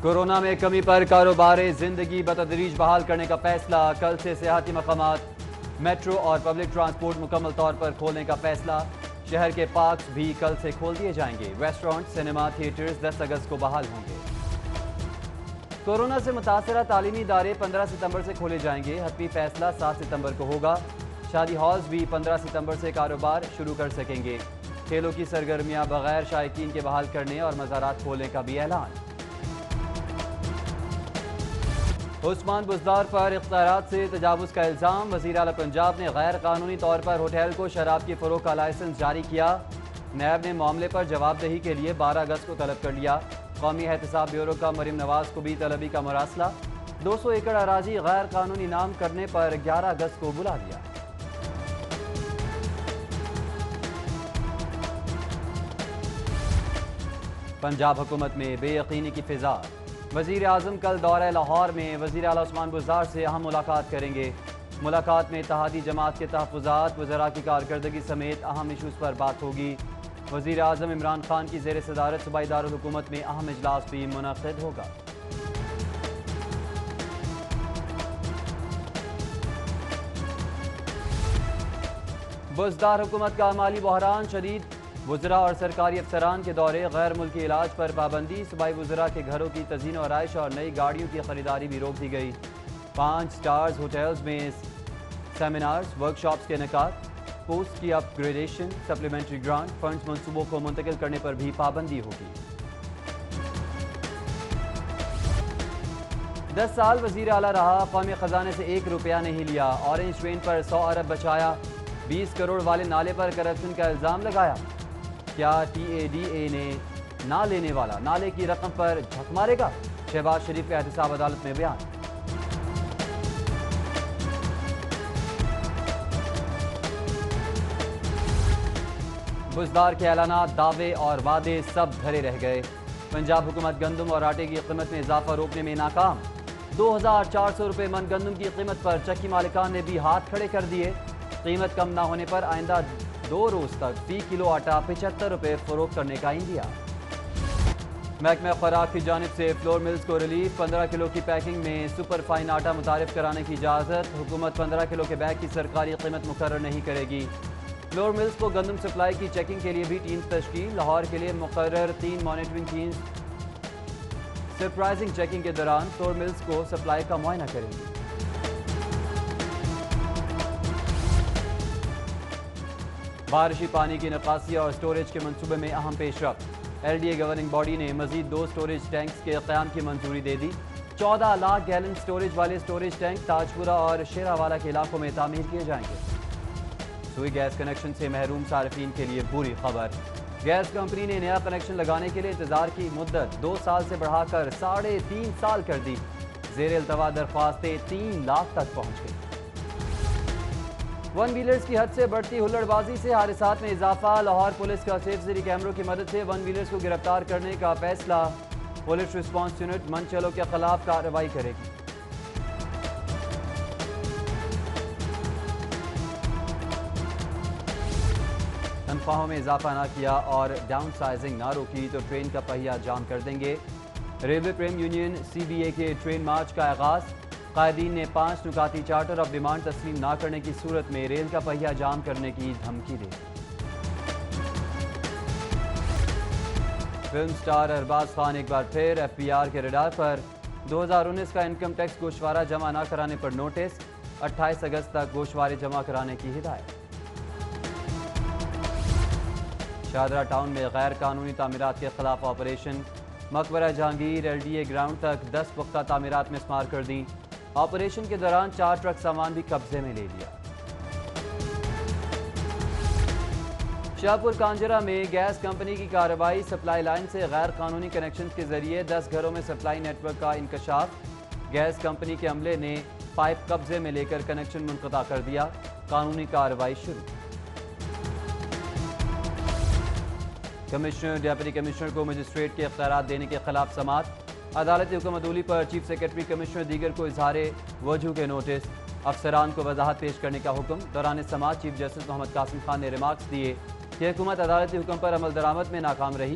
Corona میں کمی پر کاروبار زندگی بتدریج بحال کرنے کا فیصلہ، کل سے سیاحتی مقامات، میٹرو اور پبلک ٹرانسپورٹ مکمل طور پر کھولنے کا فیصلہ، شہر کے پارکس بھی کل سے کھول دیے جائیں گے، ریسٹورنٹ، سینما، تھیٹرز 10 اگست کو بحال ہوں گے۔ کورونا سے متاثرہ تعلیمی ادارے 15 ستمبر سے کھولے جائیں گے، حتمی فیصلہ 7 ستمبر کو ہوگا، شادی ہالز بھی 15 ستمبر سے کاروبار شروع کر سکیں گے، کھیلوں کی سرگرمیاں بغیر شائقین کے بحال کرنے اور مزارات کھولنے کا بھی اعلان۔ عثمان بزدار پر اختیارات سے تجاوز کا الزام، وزیر اعلیٰ پنجاب نے غیر قانونی طور پر ہوٹل کو شراب کی فروخت کا لائسنس جاری کیا، نیب نے معاملے پر جواب دہی کے لیے 12 اگست کو طلب کر لیا، قومی احتساب بیورو کا مریم نواز کو بھی طلبی کا مراسلہ، 200 ایکڑ اراضی غیر قانونی نام کرنے پر 11 اگست کو بلا لیا۔ پنجاب حکومت میں بے یقینی کی فضا، وزیر اعظم کل دورہ لاہور میں وزیر اعلیٰ عثمان بزدار سے اہم ملاقات کریں گے، ملاقات میں اتحادی جماعت کے تحفظات، وزراء کی کارکردگی سمیت اہم ایشوز پر بات ہوگی، وزیر اعظم عمران خان کی زیر صدارت صوبائی دارالحکومت میں اہم اجلاس بھی منعقد ہوگا۔ بزدار حکومت کا مالی بحران شدید، وزراء اور سرکاری افسران کے دورے، غیر ملکی علاج پر پابندی، صوبائی وزراء کے گھروں کی تزئین و آرائش اور نئی گاڑیوں کی خریداری بھی روک دی گئی، 5 سٹارز ہوٹلز میں سیمینارز، ورکشاپس کے انعقاد، پوسٹ کی اپ گریڈیشن، سپلیمنٹری گرانٹ، فنڈز منصوبوں کو منتقل کرنے پر بھی پابندی ہوگی۔ 10 سال وزیر اعلیٰ رہا، قومی خزانے سے 1 روپیہ نہیں لیا، اورنج ٹرین پر 100 ارب بچایا، 20 کروڑ والے نالے پر کرپشن کا الزام لگایا، کیا ٹی اے ڈی اے نے نہ لینے والا نالے کی رقم پر جھک مارے گا؟ شہباز شریف کا احتساب عدالت میں بیان۔ بزدار کے اعلانات، دعوے اور وعدے سب دھرے رہ گئے، پنجاب حکومت گندم اور آٹے کی قیمت میں اضافہ روکنے میں ناکام، 2400 روپے من گندم کی قیمت پر چکی مالکان نے بھی ہاتھ کھڑے کر دیے، قیمت کم نہ ہونے پر آئندہ 2 روز تک فی کلو آٹا 75 روپے فروخت کرنے کا اندیا۔ محکمہ خوراک کی جانب سے فلور ملز کو ریلیف، 15 کلو کی پیکنگ میں سپر فائن آٹا متعارف کرانے کی اجازت، حکومت 15 کلو کے بیگ کی سرکاری قیمت مقرر نہیں کرے گی، فلور ملز کو گندم سپلائی کی چیکنگ کے لیے بھی ٹیمز تشکیل، لاہور کے لیے مقرر 3 مانیٹرنگ ٹیمز سرپرائزنگ چیکنگ کے دوران فلور ملز کو سپلائی کا معائنہ کریں گی۔ بارشی پانی کی نکاسی اور سٹوریج کے منصوبے میں اہم پیش رفت، L D A governing body نے مزید 2 سٹوریج ٹینکس کے قیام کی منظوری دے دی، 14 لاکھ گیلن سٹوریج والے سٹوریج ٹینک تاجپورہ اور شیراوالا کے علاقوں میں تعمیر کیے جائیں گے۔ سوئی گیس کنیکشن سے محروم صارفین کے لیے بری خبر، گیس کمپنی نے نیا کنیکشن لگانے کے لیے انتظار کی مدت 2 سال سے بڑھا کر 3.5 سال کر دی، زیر التوا درخواستیں 3 لاکھ تک پہنچ گئی۔ ون ویلرز کی حد سے بڑھتی ہلڑ بازی سے حادثات میں اضافہ، لاہور پولیس کا سیف سری کیمروں کی مدد سے ون ویلرز کو گرفتار کرنے کا فیصلہ، پولیس ریسپانس یونٹ من چلو کے خلاف کارروائی کرے گی۔ تنخواہوں میں اضافہ نہ کیا اور ڈاؤن سائزنگ نہ روکی تو ٹرین کا پہیہ جام کر دیں گے، railway Prem union C B A کے ٹرین مارچ کا آغاز، قائدین نے 5 نکاتی چارٹر آف ڈیمانڈ تسلیم نہ کرنے کی صورت میں ریل کا پہیہ جام کرنے کی دھمکی دی۔ فلم سٹار ارباز خان ایک بار پھر ایف بی آر کے ریڈار پر، 2019 کا انکم ٹیکس گوشوارہ جمع نہ کرانے پر نوٹس، 28 اگست تک گوشوارے جمع کرانے کی ہدایت۔ شاہدرہ ٹاؤن میں غیر قانونی تعمیرات کے خلاف آپریشن، مقبرہ Jahangir L D a ground تک 10 پختہ تعمیرات مسمار کر دیں، آپریشن کے دوران 4 ٹرک سامان بھی قبضے میں لے لیا۔ شاہپور کانجرہ میں گیس کمپنی کی کارروائی، سپلائی لائن سے غیر قانونی کنیکشنز کے ذریعے 10 گھروں میں سپلائی نیٹ ورک کا انکشاف، گیس کمپنی کے عملے نے پائپ قبضے میں لے کر کنیکشن منقطع کر دیا، قانونی کارروائی شروع۔ کمشنر ڈپٹی کمشنر کو مجسٹریٹ کے اختیارات دینے کے خلاف سماعت، عدالتی حکم عدولی پر چیف سیکرٹری کمشنر دیگر کو اظہار وجہ کے نوٹس، افسران کو وضاحت پیش کرنے کا حکم۔ دوران سماعت چیف جسٹس محمد قاسم خان نے ریمارکس دیے کہ حکومت عدالتی حکم پر عمل درآمد میں ناکام رہی،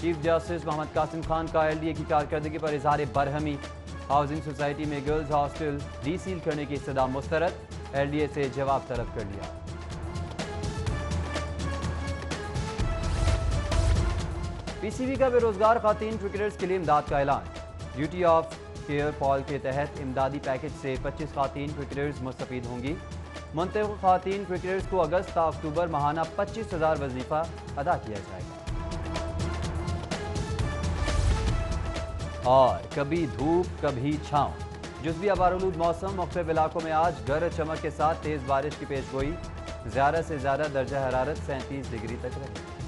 چیف جسٹس محمد قاسم خان کا LDA کی کارکردگی پر اظہار برہمی، ہاؤسنگ سوسائٹی میں گرلز ہاسٹل ڈی سیل کرنے کی استدعا مسترد، LDA سے جواب طلب کر لیا۔ PCB کا بے روزگار خواتین کرکٹرز کے لیے امداد کا اعلان، ڈیوٹی آف کیئر پال کے تحت امدادی پیکج سے 25 خواتین کرکٹرز مستفید ہوں گی۔ منتخب خواتین کرکٹرز کو اگست تا اکتوبر ماہانہ 25,000 وظیفہ ادا کیا جائے گا۔ اور کبھی دھوپ کبھی چھاؤں، جزوی آبارآلود موسم، مختلف علاقوں میں آج گرج چمک کے ساتھ تیز بارش کی پیش گوئی، زیادہ سے زیادہ درجہ حرارت 37 ڈگری تک رہے۔